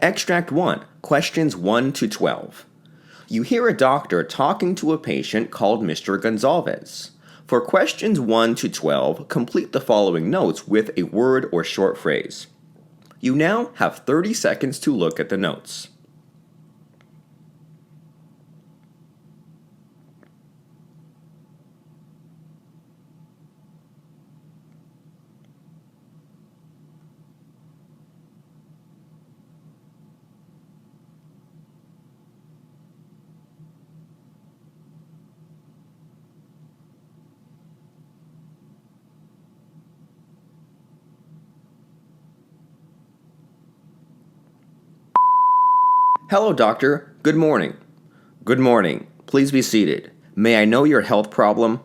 Extract 1, questions 1 to 12. You hear a doctor talking to a patient called Mr. Gonzalez. For questions 1 to 12, complete the following notes with a word or short phrase. You now have 30 seconds to look at the notes. Hello, doctor. Good morning. Good morning. Please be seated. May I know your health problem?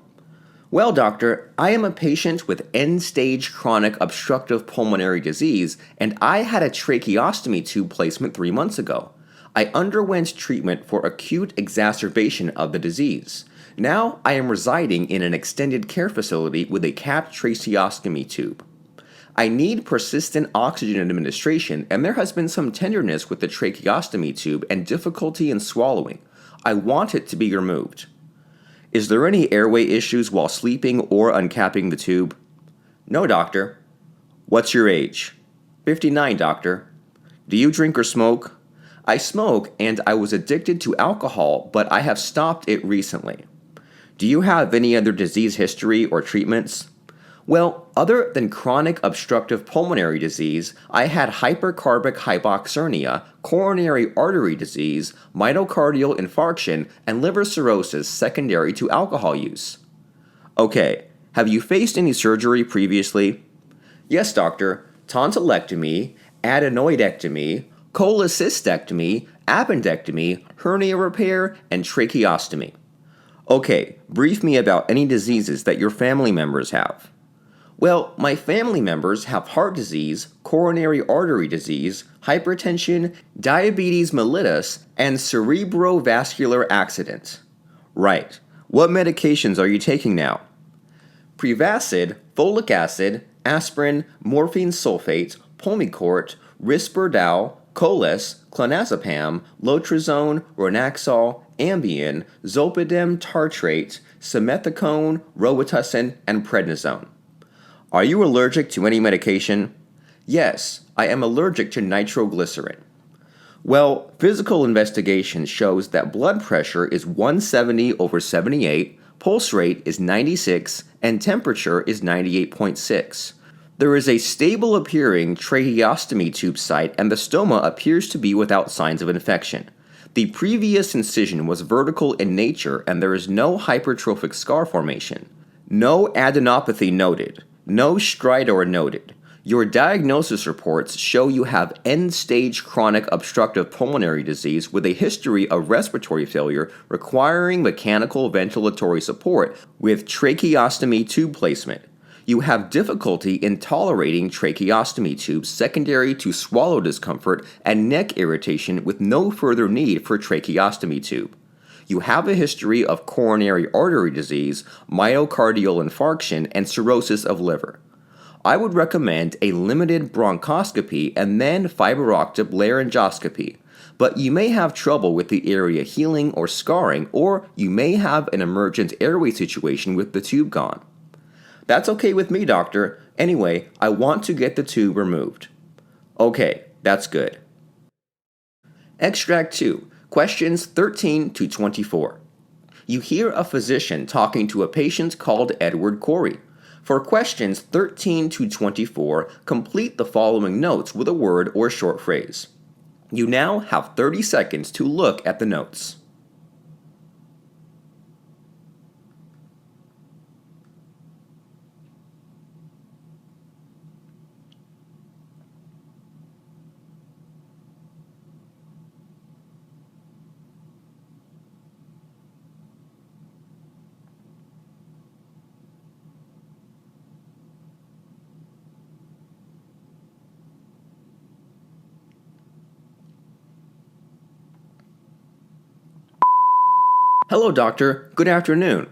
Well, doctor, I am a patient with end-stage chronic obstructive pulmonary disease, and I had a tracheostomy tube placement 3 months ago. I underwent treatment for acute exacerbation of the disease. Now I am residing in an extended care facility with a capped tracheostomy tube. I need persistent oxygen administration, and there has been some tenderness with the tracheostomy tube and difficulty in swallowing. I want it to be removed. Is there any airway issues while sleeping or uncapping the tube? No, doctor. What's your age? 59, doctor. Do you drink or smoke? I smoke, and I was addicted to alcohol, but I have stopped it recently. Do you have any other disease history or treatments? Well, other than chronic obstructive pulmonary disease, I had hypercarbic hypoxemia, coronary artery disease, myocardial infarction, and liver cirrhosis secondary to alcohol use. Okay, have you faced any surgery previously? Yes, doctor. Tonsillectomy, adenoidectomy, cholecystectomy, appendectomy, hernia repair, and tracheostomy. Okay, brief me about any diseases that your family members have. Well, my family members have heart disease, coronary artery disease, hypertension, diabetes mellitus, and cerebrovascular accident. Right. What medications are you taking now? Prevacid, folic acid, aspirin, morphine sulfate, Pulmicort, Risperdal, Coles, clonazepam, Lotrazone, Ronaxol, Ambien, Zolpidem tartrate, simethicone, Robitussin, and prednisone. Are you allergic to any medication? Yes, I am allergic to nitroglycerin. Well, physical investigation shows that blood pressure is 170/78, pulse rate is 96, and temperature is 98.6. There is a stable appearing tracheostomy tube site, and the stoma appears to be without signs of infection. The previous incision was vertical in nature, and there is no hypertrophic scar formation. No adenopathy noted. No stridor noted. Your diagnosis reports show you have end-stage chronic obstructive pulmonary disease with a history of respiratory failure requiring mechanical ventilatory support with tracheostomy tube placement. You have difficulty in tolerating tracheostomy tubes secondary to swallow discomfort and neck irritation with no further need for tracheostomy tube. You have a history of coronary artery disease, myocardial infarction, and cirrhosis of liver. I would recommend a limited bronchoscopy and then fiberoptic laryngoscopy, but you may have trouble with the area healing or scarring, or you may have an emergent airway situation with the tube gone. That's okay with me, doctor. Anyway, I want to get the tube removed. Okay, that's good. Extract 2. Questions 13 to 24. You hear a physician talking to a patient called Edward Corey. For questions 13 to 24, complete the following notes with a word or short phrase. You now have 30 seconds to look at the notes. Hello, doctor. Good afternoon.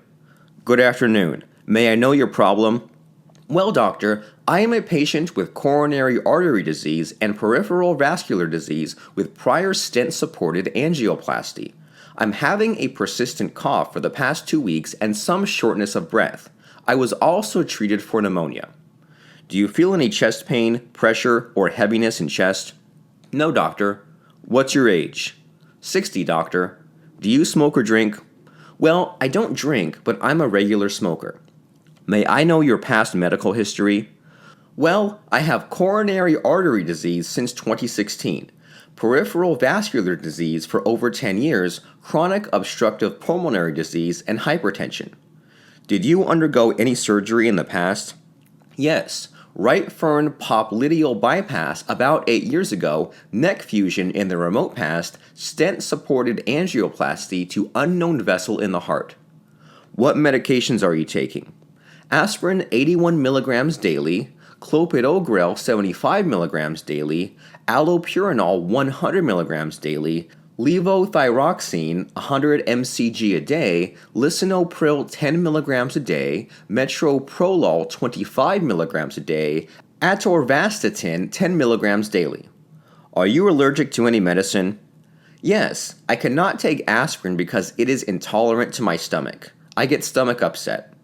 Good afternoon. May I know your problem? Well, doctor, I am a patient with coronary artery disease and peripheral vascular disease with prior stent-supported angioplasty. I'm having a persistent cough for the past 2 weeks and some shortness of breath. I was also treated for pneumonia. Do you feel any chest pain, pressure, or heaviness in chest? No, doctor. What's your age? 60, doctor. Do you smoke or drink? Well, I don't drink, but I'm a regular smoker. May I know your past medical history? Well, I have coronary artery disease since 2016, peripheral vascular disease for over 10 years, chronic obstructive pulmonary disease, and hypertension. Did you undergo any surgery in the past? Yes. Right fern popliteal bypass about 8 years ago, neck fusion in the remote past, stent-supported angioplasty to unknown vessel in the heart. What medications are you taking? Aspirin 81 milligrams daily, clopidogrel 75 milligrams daily, allopurinol 100 milligrams daily, levothyroxine 100 mcg a day, lisinopril 10 milligrams a day, metoprolol 25 milligrams a day, atorvastatin 10 milligrams daily. Are you allergic to any medicine? Yes, I cannot take aspirin because it is intolerant to my stomach. I get stomach upset.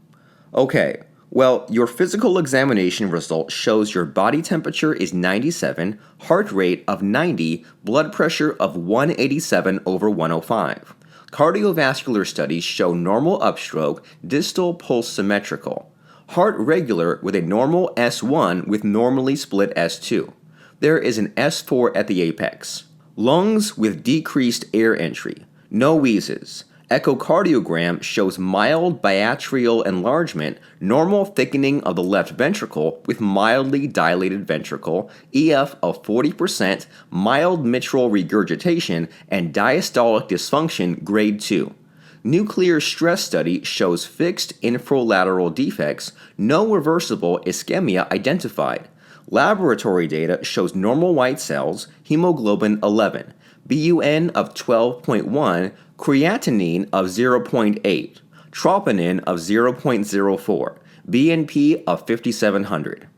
Okay, well, your physical examination result shows your body temperature is 97, heart rate of 90, blood pressure of 187 over 105. Cardiovascular studies show normal upstroke, distal pulse symmetrical. Heart regular with a normal S1 with normally split S2. There is an S4 at the apex. Lungs with decreased air entry. No wheezes. Echocardiogram shows mild biatrial enlargement, normal thickening of the left ventricle with mildly dilated ventricle, EF of 40%, mild mitral regurgitation, and diastolic dysfunction grade 2. Nuclear stress study shows fixed infralateral defects, no reversible ischemia identified. Laboratory data shows normal white cells, hemoglobin 11, BUN of 12.1, creatinine of 0.8, troponin of 0.04, BNP of 5700.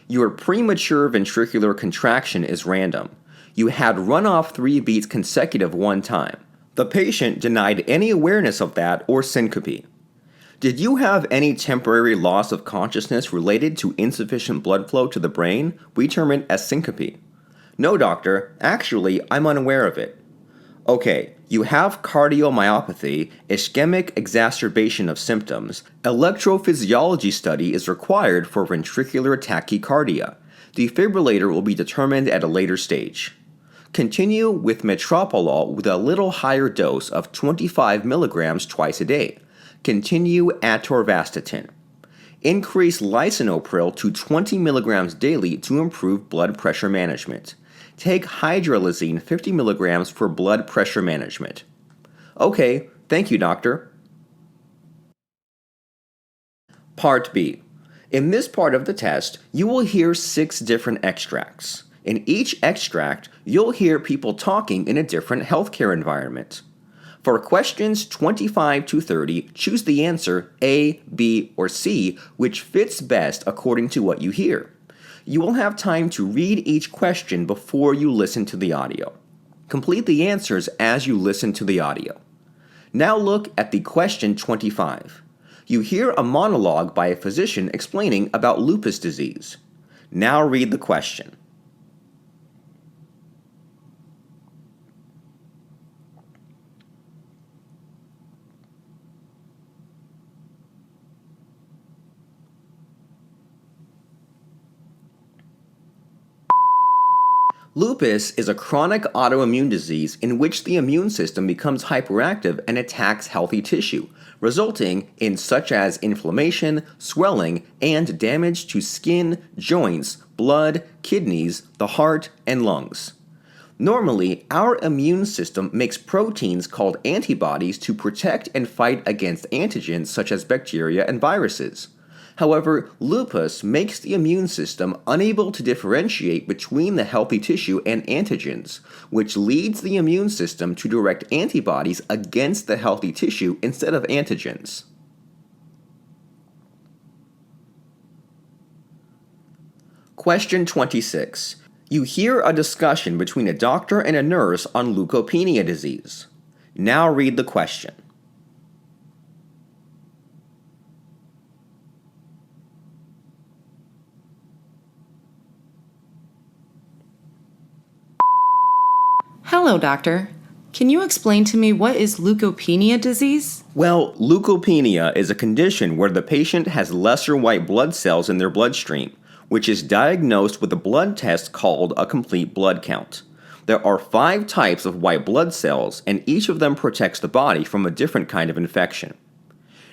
Your premature ventricular contraction is random. You had runoff 3 beats consecutive one time. The patient denied any awareness of that or syncope. Did you have any temporary loss of consciousness related to insufficient blood flow to the brain? We term it as syncope. No, doctor. Actually, I'm unaware of it. Okay, you have cardiomyopathy, ischemic exacerbation of symptoms. Electrophysiology study is required for ventricular tachycardia. Defibrillator will be determined at a later stage. Continue with metoprolol with a little higher dose of 25 milligrams twice a day. Continue atorvastatin. Increase lisinopril to 20 milligrams daily to improve blood pressure management. Take hydralazine 50 milligrams for blood pressure management. Okay, thank you, doctor. Part B. In this part of the test, you will hear 6 different extracts. In each extract, you'll hear people talking in a different healthcare environment. For questions 25 to 30, choose the answer A, B, or C, which fits best according to what you hear. You will have time to read each question before you listen to the audio. Complete the answers as you listen to the audio. Now look at the question 25. You hear a monologue by a physician explaining about lupus disease. Now read the question. Lupus is a chronic autoimmune disease in which the immune system becomes hyperactive and attacks healthy tissue, resulting in such as inflammation, swelling, and damage to skin, joints, blood, kidneys, the heart, and lungs. Normally, our immune system makes proteins called antibodies to protect and fight against antigens such as bacteria and viruses. However, lupus makes the immune system unable to differentiate between the healthy tissue and antigens, which leads the immune system to direct antibodies against the healthy tissue instead of antigens. Question 26. You hear a discussion between a doctor and a nurse on leukopenia disease. Now read the question. Hello, doctor. Can you explain to me what is leukopenia disease? Well, leukopenia is a condition where the patient has lesser white blood cells in their bloodstream, which is diagnosed with a blood test called a complete blood count. There are 5 types of white blood cells, and each of them protects the body from a different kind of infection.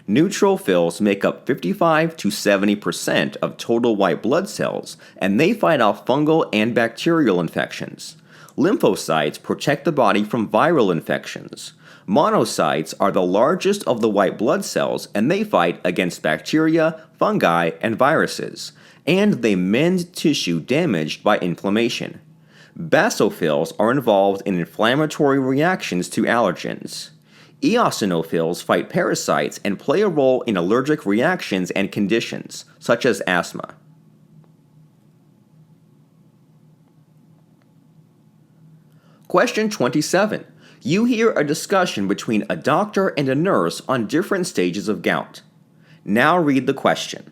Neutrophils make up 55 to 70% of total white blood cells, and they fight off fungal and bacterial infections. Lymphocytes protect the body from viral infections. Monocytes are the largest of the white blood cells, and they fight against bacteria, fungi, and viruses. And they mend tissue damaged by inflammation. Basophils are involved in inflammatory reactions to allergens. Eosinophils fight parasites and play a role in allergic reactions and conditions, such as asthma. Question 27. You hear a discussion between a doctor and a nurse on different stages of gout. Now read the question.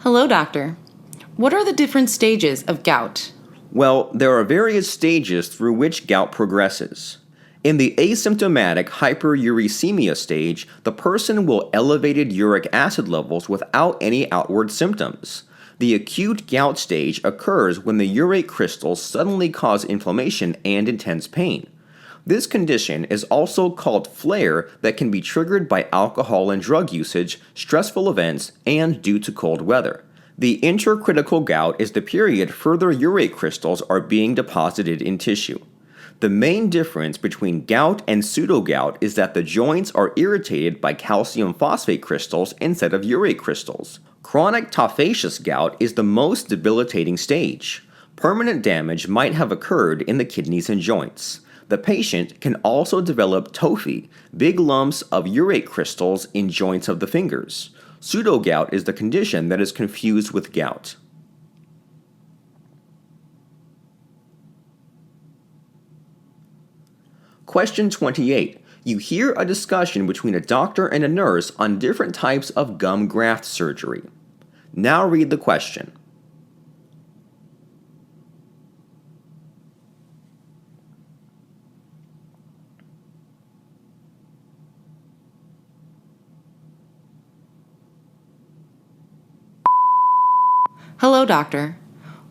Hello, doctor. What are the different stages of gout? Well, there are various stages through which gout progresses. In the asymptomatic hyperuricemia stage, the person will elevated uric acid levels without any outward symptoms. The acute gout stage occurs when the urate crystals suddenly cause inflammation and intense pain. This condition is also called flare that can be triggered by alcohol and drug usage, stressful events, and due to cold weather. The intercritical gout is the period further urate crystals are being deposited in tissue. The main difference between gout and pseudogout is that the joints are irritated by calcium phosphate crystals instead of urate crystals. Chronic tophaceous gout is the most debilitating stage. Permanent damage might have occurred in the kidneys and joints. The patient can also develop tophi, big lumps of urate crystals in joints of the fingers. Pseudogout is the condition that is confused with gout. Question 28. You hear a discussion between a doctor and a nurse on different types of gum graft surgery. Now read the question. Hello, doctor.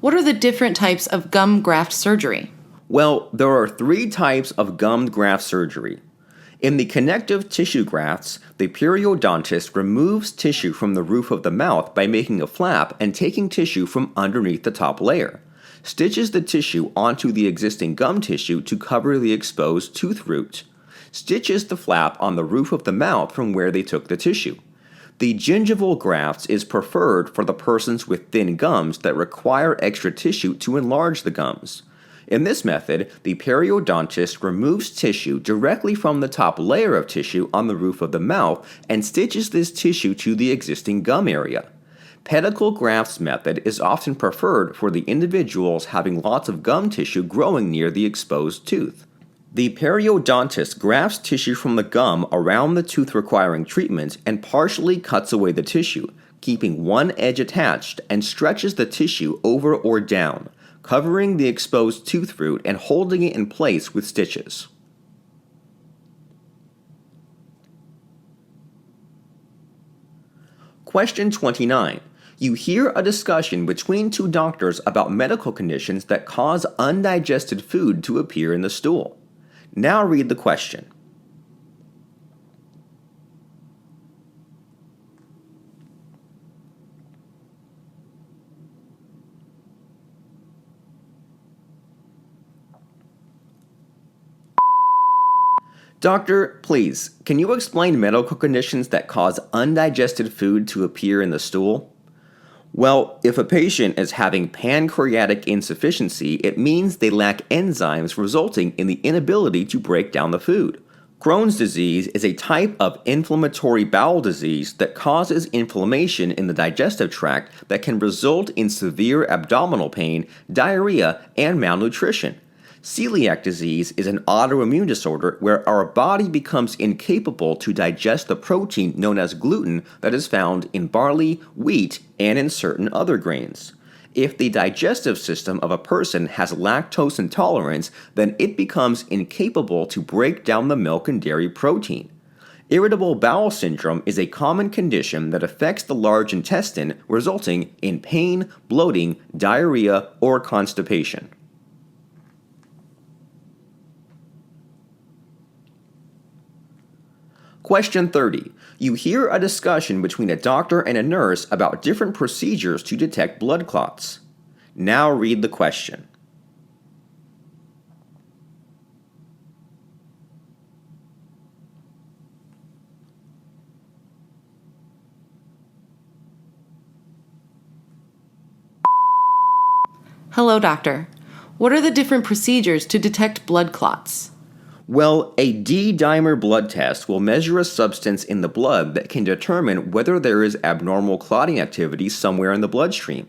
What are the different types of gum graft surgery? Well, there are 3 types of gum graft surgery. In the connective tissue grafts, the periodontist removes tissue from the roof of the mouth by making a flap and taking tissue from underneath the top layer. Stitches the tissue onto the existing gum tissue to cover the exposed tooth root. Stitches the flap on the roof of the mouth from where they took the tissue. The gingival grafts is preferred for the persons with thin gums that require extra tissue to enlarge the gums. In this method, the periodontist removes tissue directly from the top layer of tissue on the roof of the mouth and stitches this tissue to the existing gum area. Pedicle grafts method is often preferred for the individuals having lots of gum tissue growing near the exposed tooth. The periodontist grafts tissue from the gum around the tooth requiring treatment and partially cuts away the tissue, keeping one edge attached, and stretches the tissue over or down, covering the exposed tooth root and holding it in place with stitches. Question 29. You hear a discussion between 2 doctors about medical conditions that cause undigested food to appear in the stool. Now read the question. Doctor, please, can you explain medical conditions that cause undigested food to appear in the stool? Well, if a patient is having pancreatic insufficiency, it means they lack enzymes resulting in the inability to break down the food. Crohn's disease is a type of inflammatory bowel disease that causes inflammation in the digestive tract that can result in severe abdominal pain, diarrhea, and malnutrition. Celiac disease is an autoimmune disorder where our body becomes incapable to digest the protein known as gluten that is found in barley, wheat, and in certain other grains. If the digestive system of a person has lactose intolerance, then it becomes incapable to break down the milk and dairy protein. Irritable bowel syndrome is a common condition that affects the large intestine, resulting in pain, bloating, diarrhea, or constipation. Question 30. You hear a discussion between a doctor and a nurse about different procedures to detect blood clots. Now read the question. Hello, doctor. What are the different procedures to detect blood clots? Well, a D-dimer blood test will measure a substance in the blood that can determine whether there is abnormal clotting activity somewhere in the bloodstream.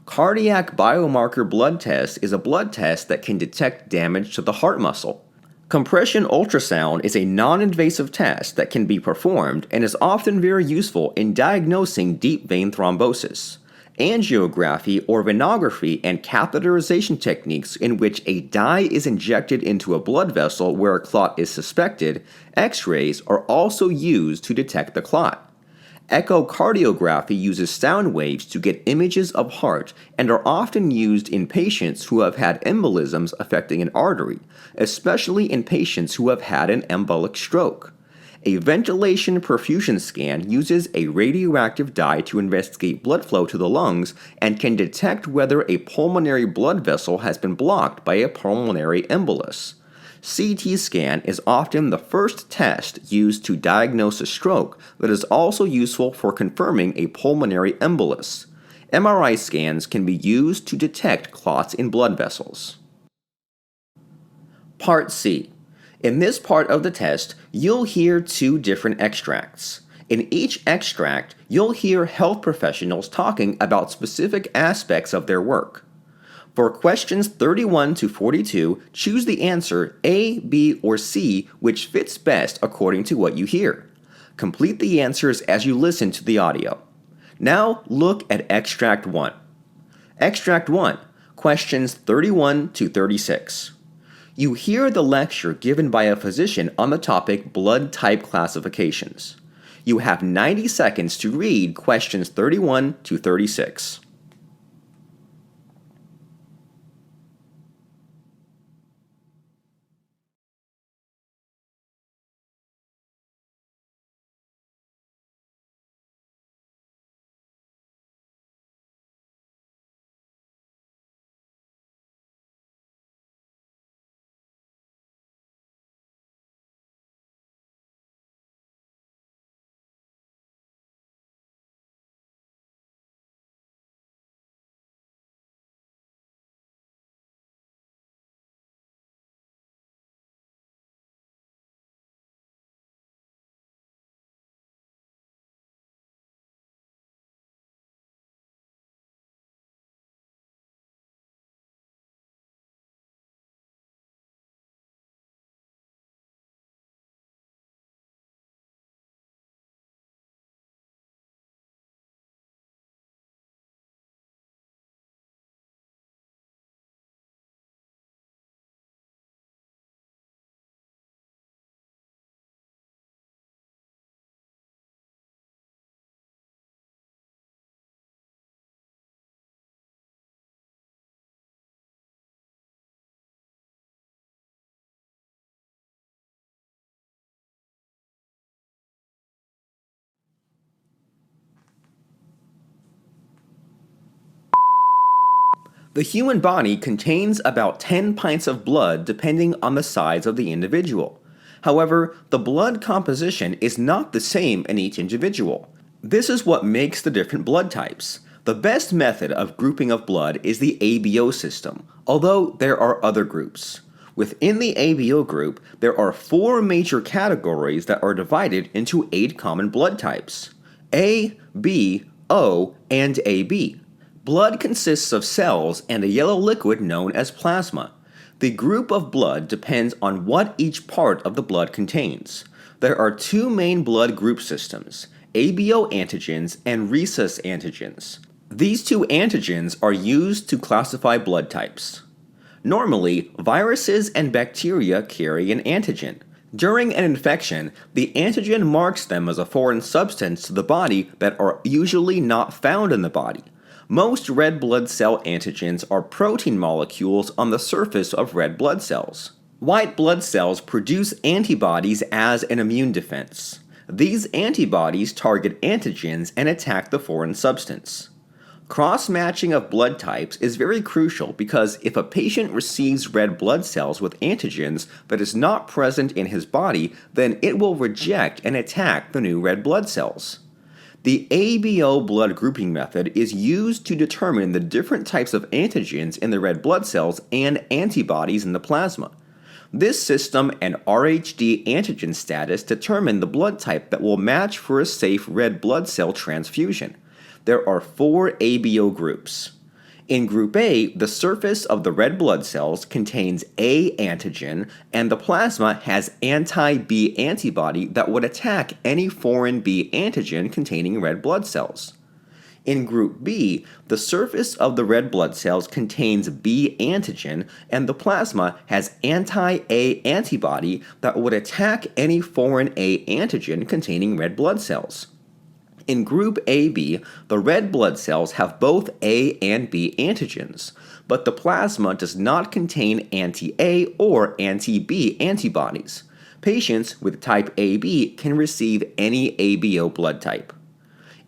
Cardiac biomarker blood test is a blood test that can detect damage to the heart muscle. Compression ultrasound is a non-invasive test that can be performed and is often very useful in diagnosing deep vein thrombosis. Angiography or venography and catheterization techniques in which a dye is injected into a blood vessel where a clot is suspected, X-rays are also used to detect the clot. Echocardiography uses sound waves to get images of heart and are often used in patients who have had embolisms affecting an artery, especially in patients who have had an embolic stroke. A ventilation perfusion scan uses a radioactive dye to investigate blood flow to the lungs and can detect whether a pulmonary blood vessel has been blocked by a pulmonary embolus. CT scan is often the first test used to diagnose a stroke that is also useful for confirming a pulmonary embolus. MRI scans can be used to detect clots in blood vessels. Part C. In this part of the test, you'll hear two different extracts. In each extract, you'll hear health professionals talking about specific aspects of their work. For questions 31 to 42, choose the answer A, B, or C which fits best according to what you hear. Complete the answers as you listen to the audio. Now look at Extract 1. Extract 1, questions 31 to 36. You hear the lecture given by a physician on the topic blood type classifications. You have 90 seconds to read questions 31 to 36. The human body contains about 10 pints of blood depending on the size of the individual. However, the blood composition is not the same in each individual. This is what makes the different blood types. The best method of grouping of blood is the ABO system, although there are other groups. Within the ABO group, there are 4 major categories that are divided into 8 common blood types: A, B, O, and AB. Blood consists of cells and a yellow liquid known as plasma. The group of blood depends on what each part of the blood contains. There are 2 main blood group systems: ABO antigens and rhesus antigens. These 2 antigens are used to classify blood types. Normally, viruses and bacteria carry an antigen. During an infection, the antigen marks them as a foreign substance to the body that are usually not found in the body. Most red blood cell antigens are protein molecules on the surface of red blood cells. White blood cells produce antibodies as an immune defense. These antibodies target antigens and attack the foreign substance. Cross-matching of blood types is very crucial because if a patient receives red blood cells with antigens that is not present in his body, then it will reject and attack the new red blood cells. The ABO blood grouping method is used to determine the different types of antigens in the red blood cells and antibodies in the plasma. This system and RHD antigen status determine the blood type that will match for a safe red blood cell transfusion. There are 4 ABO groups. In Group A, the surface of the red blood cells contains A antigen, and the plasma has anti-B antibody that would attack any foreign B antigen containing red blood cells. In Group B, the surface of the red blood cells contains B antigen, and the plasma has anti-A antibody that would attack any foreign A antigen containing red blood cells. In Group AB, the red blood cells have both A and B antigens, but the plasma does not contain anti-A or anti-B antibodies. Patients with type AB can receive any ABO blood type.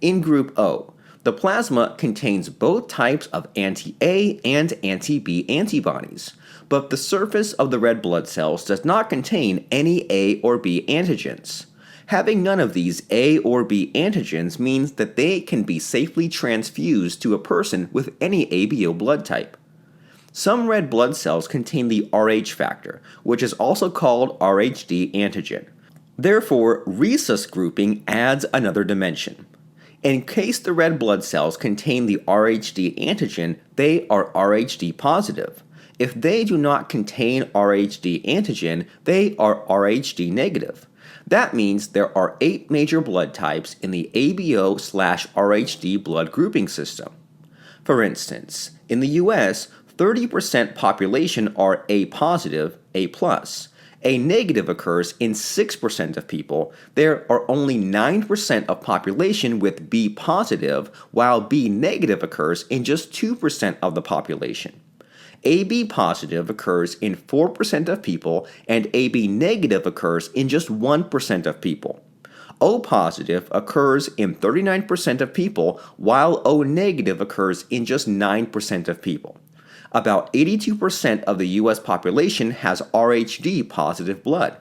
In Group O, the plasma contains both types of anti-A and anti-B antibodies, but the surface of the red blood cells does not contain any A or B antigens. Having none of these A or B antigens means that they can be safely transfused to a person with any ABO blood type. Some red blood cells contain the Rh factor, which is also called RHD antigen. Therefore, rhesus grouping adds another dimension. In case the red blood cells contain the RHD antigen, they are RHD positive. If they do not contain RHD antigen, they are RHD negative. That means there are 8 major blood types in the ABO/RHD blood grouping system. For instance, in the US, 30% population are A positive, A plus. A negative occurs in 6% of people. There are only 9% of population with B positive, while B negative occurs in just 2% of the population. AB positive occurs in 4% of people, and AB negative occurs in just 1% of people. O positive occurs in 39% of people, while O negative occurs in just 9% of people. About 82% of the US population has RHD positive blood.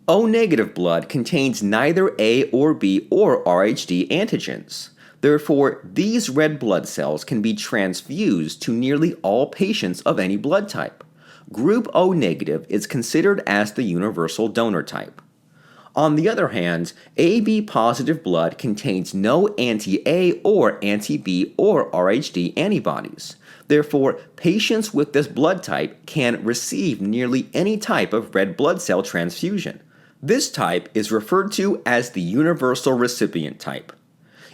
O negative blood contains neither A or B or RHD antigens. Therefore, these red blood cells can be transfused to nearly all patients of any blood type. Group O negative is considered as the universal donor type. On the other hand, AB positive blood contains no anti-A or anti-B or RHD antibodies. Therefore, patients with this blood type can receive nearly any type of red blood cell transfusion. This type is referred to as the universal recipient type.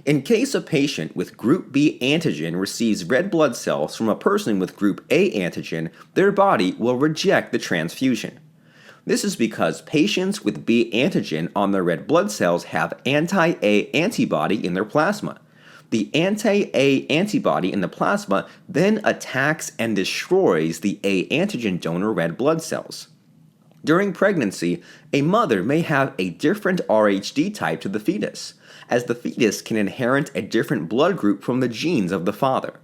In case a patient with Group B antigen receives red blood cells from a person with Group A antigen, their body will reject the transfusion. This is because patients with B antigen on their red blood cells have anti-A antibody in their plasma. The anti-A antibody in the plasma then attacks and destroys the A antigen donor red blood cells. During pregnancy, a mother may have a different RHD type to the fetus, as the fetus can inherit a different blood group from the genes of the father.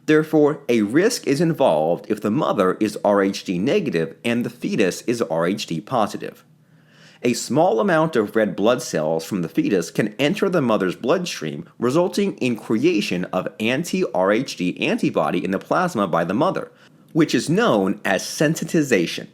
Therefore, a risk is involved if the mother is RHD negative and the fetus is RHD positive. A small amount of red blood cells from the fetus can enter the mother's bloodstream, resulting in creation of anti-RHD antibody in the plasma by the mother, which is known as sensitization.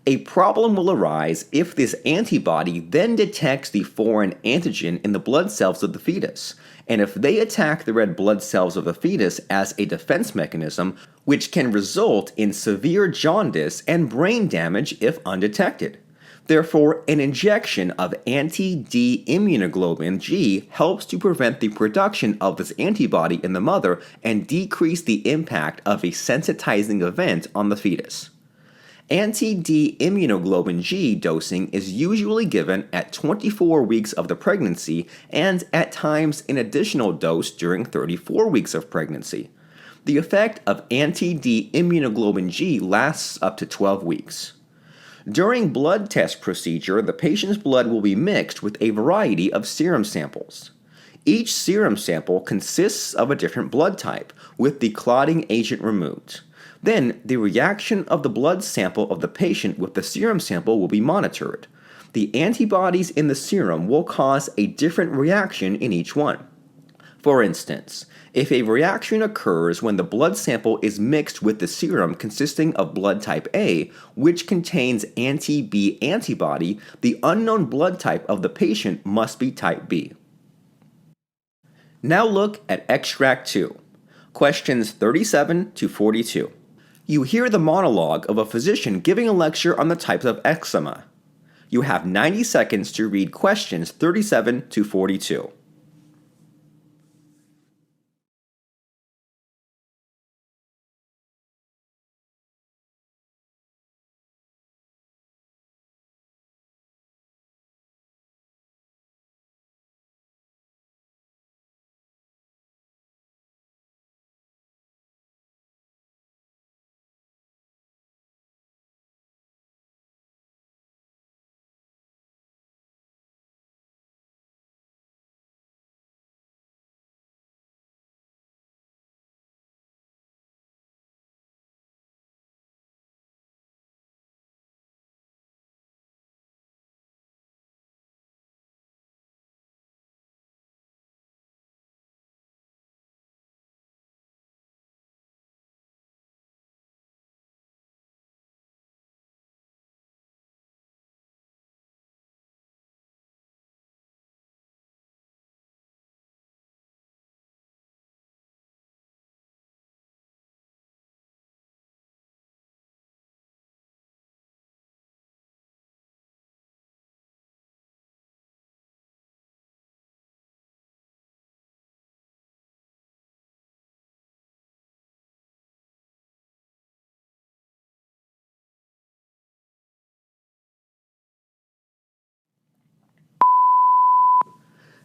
A problem will arise if this antibody then detects the foreign antigen in the blood cells of the fetus, and if they attack the red blood cells of the fetus as a defense mechanism, which can result in severe jaundice and brain damage if undetected. Therefore, an injection of anti-D immunoglobulin G helps to prevent the production of this antibody in the mother and decrease the impact of a sensitizing event on the fetus. Anti-D immunoglobulin G dosing is usually given at 24 weeks of the pregnancy and at times an additional dose during 34 weeks of pregnancy. The effect of anti-D immunoglobulin G lasts up to 12 weeks. During blood test procedure, the patient's blood will be mixed with a variety of serum samples. Each serum sample consists of a different blood type, with the clotting agent removed. Then, the reaction of the blood sample of the patient with the serum sample will be monitored. The antibodies in the serum will cause a different reaction in each one. For instance, if a reaction occurs when the blood sample is mixed with the serum consisting of blood type A, which contains anti-B antibody, the unknown blood type of the patient must be type B. Now look at Extract 2, questions 37 to 42. You hear the monologue of a physician giving a lecture on the types of eczema. You have 90 seconds to read questions 37 to 42.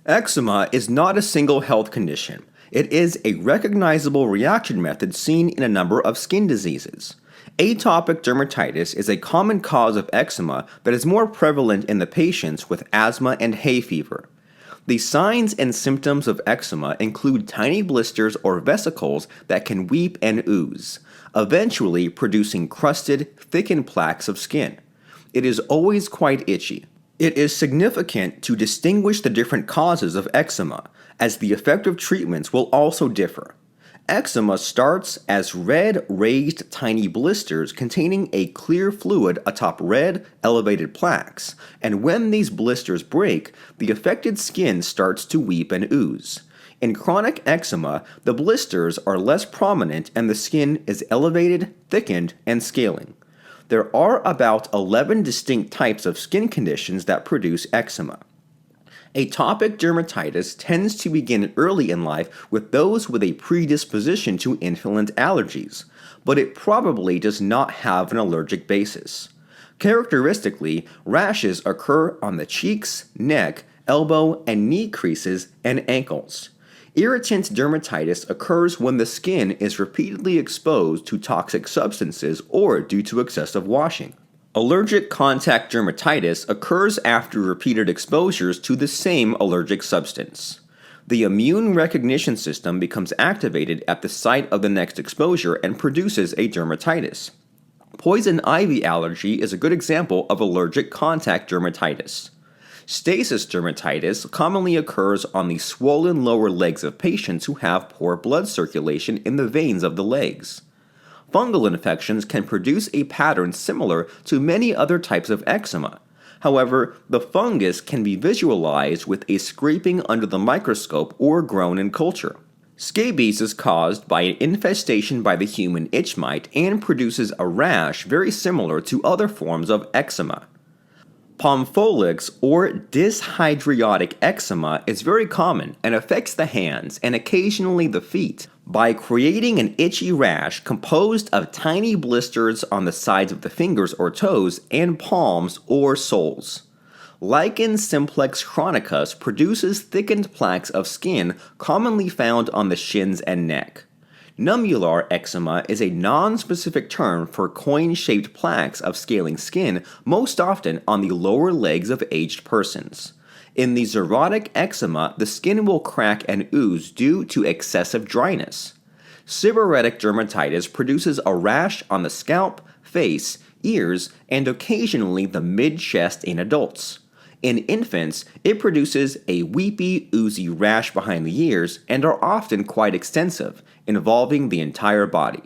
Eczema is not a single health condition. It is a recognizable reaction method seen in a number of skin diseases. Atopic dermatitis is a common cause of eczema that is more prevalent in the patients with asthma and hay fever. The signs and symptoms of eczema include tiny blisters or vesicles that can weep and ooze, eventually producing crusted, thickened plaques of skin. It is always quite itchy. It is significant to distinguish the different causes of eczema, as the effective treatments will also differ. Eczema starts as red, raised, tiny blisters containing a clear fluid atop red, elevated plaques, and when these blisters break, the affected skin starts to weep and ooze. In chronic eczema, the blisters are less prominent and the skin is elevated, thickened, and scaling. There are about 11 distinct types of skin conditions that produce eczema. Atopic dermatitis tends to begin early in life with those with a predisposition to influent allergies, but it probably does not have an allergic basis. Characteristically, rashes occur on the cheeks, neck, elbow, and knee creases, and ankles. Irritant dermatitis occurs when the skin is repeatedly exposed to toxic substances or due to excessive washing. Allergic contact dermatitis occurs after repeated exposures to the same allergic substance. The immune recognition system becomes activated at the site of the next exposure and produces a dermatitis. Poison ivy allergy is a good example of allergic contact dermatitis. Stasis dermatitis commonly occurs on the swollen lower legs of patients who have poor blood circulation in the veins of the legs. Fungal infections can produce a pattern similar to many other types of eczema. However, the fungus can be visualized with a scraping under the microscope or grown in culture. Scabies is caused by an infestation by the human itch mite and produces a rash very similar to other forms of eczema. Pompholyx or dyshydriotic eczema is very common and affects the hands and occasionally the feet by creating an itchy rash composed of tiny blisters on the sides of the fingers or toes and palms or soles. Lichen simplex chronicus produces thickened plaques of skin commonly found on the shins and neck. Nummular eczema is a non-specific term for coin-shaped plaques of scaling skin, most often on the lower legs of aged persons. In the xerotic eczema, the skin will crack and ooze due to excessive dryness. Seborrheic dermatitis produces a rash on the scalp, face, ears, and occasionally the mid-chest in adults. In infants, it produces a weepy, oozy rash behind the ears and are often quite extensive, involving the entire body.